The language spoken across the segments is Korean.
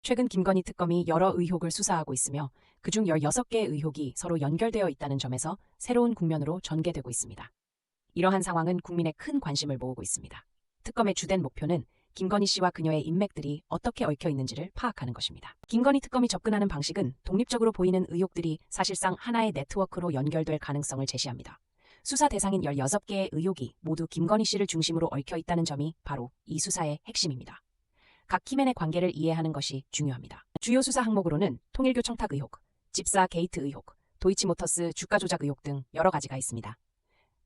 최근 김건희 특검이 여러 의혹을 수사하고 있으며 그중 16개의 의혹이 서로 연결되어 있다는 점에서 새로운 국면으로 전개되고 있습니다. 이러한 상황은 국민의 큰 관심을 모으고 있습니다. 특검의 주된 목표는 김건희 씨와 그녀의 인맥들이 어떻게 얽혀 있는지를 파악하는 것입니다. 김건희 특검이 접근하는 방식은 독립적으로 보이는 의혹들이 사실상 하나의 네트워크로 연결될 가능성을 제시합니다. 수사 대상인 16개의 의혹이 모두 김건희 씨를 중심으로 얽혀 있다는 점이 바로 이 수사의 핵심입니다. 각 키맨의 관계를 이해하는 것이 중요합니다. 주요 수사 항목으로는 통일교 청탁 의혹, 집사 게이트 의혹, 도이치모터스 주가 조작 의혹 등 여러 가지가 있습니다.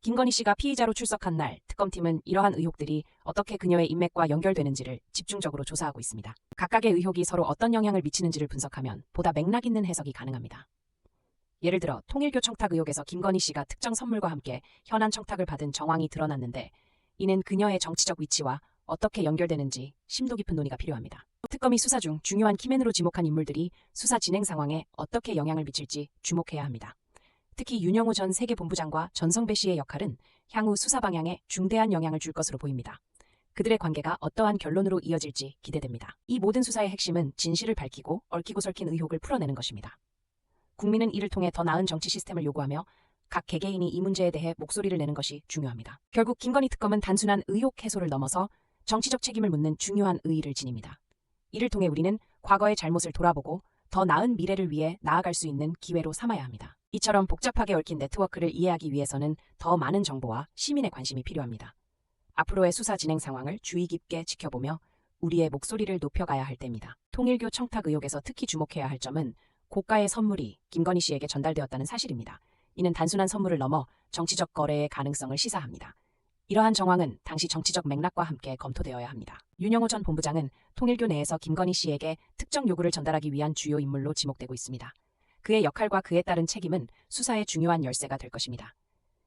김건희 씨가 피의자로 출석한 날 특검팀은 이러한 의혹들이 어떻게 그녀의 인맥과 연결되는지를 집중적으로 조사하고 있습니다. 각각의 의혹이 서로 어떤 영향을 미치는지를 분석하면 보다 맥락 있는 해석이 가능합니다. 예를 들어 통일교 청탁 의혹에서 김건희 씨가 특정 선물과 함께 현안 청탁을 받은 정황이 드러났는데 이는 그녀의 정치적 위치와 어떻게 연결되는지 심도 깊은 논의가 필요합니다. 특검이 수사 중 중요한 키맨으로 지목한 인물들이 수사 진행 상황에 어떻게 영향을 미칠지 주목해야 합니다. 특히 윤영호 전 세계본부장과 전성배 씨의 역할은 향후 수사 방향에 중대한 영향을 줄 것으로 보입니다. 그들의 관계가 어떠한 결론으로 이어질지 기대됩니다. 이 모든 수사의 핵심은 진실을 밝히고 얽히고 설킨 의혹을 풀어내는 것입니다. 국민은 이를 통해 더 나은 정치 시스템을 요구하며 각 개개인이 이 문제에 대해 목소리를 내는 것이 중요합니다. 결국 김건희 특검은 단순한 의혹 해소를 넘어서 정치적 책임을 묻는 중요한 의의를 지닙니다. 이를 통해 우리는 과거의 잘못을 돌아보고 더 나은 미래를 위해 나아갈 수 있는 기회로 삼아야 합니다. 이처럼 복잡하게 얽힌 네트워크를 이해하기 위해서는 더 많은 정보와 시민의 관심이 필요합니다. 앞으로의 수사 진행 상황을 주의 깊게 지켜보며 우리의 목소리를 높여가야 할 때입니다. 통일교 청탁 의혹에서 특히 주목해야 할 점은 고가의 선물이 김건희 씨에게 전달되었다는 사실입니다. 이는 단순한 선물을 넘어 정치적 거래의 가능성을 시사합니다. 이러한 정황은 당시 정치적 맥락과 함께 검토되어야 합니다. 윤영호 전 본부장은 통일교 내에서 김건희 씨에게 특정 요구를 전달하기 위한 주요 인물로 지목되고 있습니다. 그의 역할과 그에 따른 책임은 수사의 중요한 열쇠가 될 것입니다.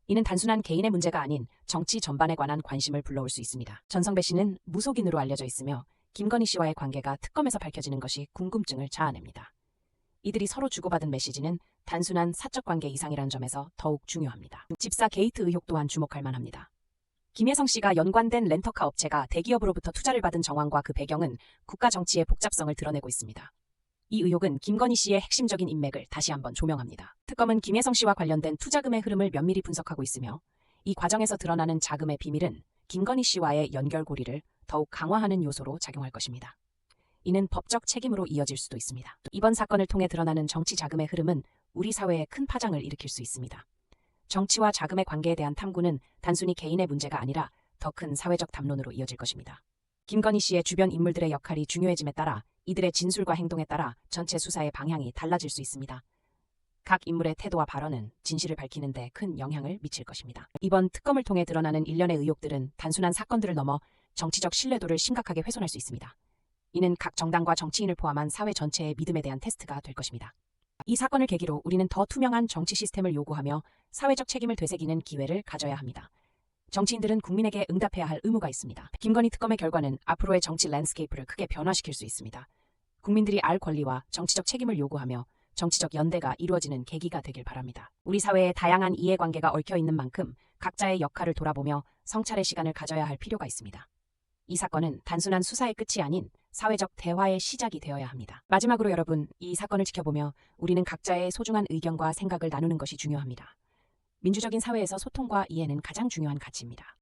이는 단순한 개인의 문제가 아닌 정치 전반에 관한 관심을 불러올 수 있습니다. 전성배 씨는 무속인으로 알려져 있으며 김건희 씨와의 관계가 특검에서 밝혀지는 것이 궁금증을 자아냅니다. 이들이 서로 주고받은 메시지는 단순한 사적 관계 이상이라는 점에서 더욱 중요합니다. 집사 게이트 의혹 또한 주목할 만합니다. 김혜성 씨가 연관된 렌터카 업체가 대기업으로부터 투자를 받은 정황과 그 배경은 국가 정치의 복잡성을 드러내고 있습니다. 이 의혹은 김건희 씨의 핵심적인 인맥을 다시 한번 조명합니다. 특검은 김혜성 씨와 관련된 투자금의 흐름을 면밀히 분석하고 있으며 이 과정에서 드러나는 자금의 비밀은 김건희 씨와의 연결고리를 더욱 강화하는 요소로 작용할 것입니다. 이는 법적 책임으로 이어질 수도 있습니다. 이번 사건을 통해 드러나는 정치 자금의 흐름은 우리 사회에 큰 파장을 일으킬 수 있습니다. 정치와 자금의 관계에 대한 탐구는 단순히 개인의 문제가 아니라 더 큰 사회적 담론으로 이어질 것입니다. 김건희 씨의 주변 인물들의 역할이 중요해짐에 따라 이들의 진술과 행동에 따라 전체 수사의 방향이 달라질 수 있습니다. 각 인물의 태도와 발언은 진실을 밝히는 데 큰 영향을 미칠 것입니다. 이번 특검을 통해 드러나는 일련의 의혹들은 단순한 사건들을 넘어 정치적 신뢰도를 심각하게 훼손할 수 있습니다. 이는 각 정당과 정치인을 포함한 사회 전체의 믿음에 대한 테스트가 될 것입니다. 이 사건을 계기로 우리는 더 투명한 정치 시스템을 요구하며 사회적 책임을 되새기는 기회를 가져야 합니다. 정치인들은 국민에게 응답해야 할 의무가 있습니다. 김건희 특검의 결과는 앞으로의 정치 랜드스케이프를 크게 변화시킬 수 있습니다. 국민들이 알 권리와 정치적 책임을 요구하며 정치적 연대가 이루어지는 계기가 되길 바랍니다. 우리 사회에 다양한 이해관계가 얽혀 있는 만큼 각자의 역할을 돌아보며 성찰의 시간을 가져야 할 필요가 있습니다. 이 사건은 단순한 수사의 끝이 아닌 사회적 대화의 시작이 되어야 합니다. 마지막으로 여러분, 이 사건을 지켜보며 우리는 각자의 소중한 의견과 생각을 나누는 것이 중요합니다. 민주적인 사회에서 소통과 이해는 가장 중요한 가치입니다.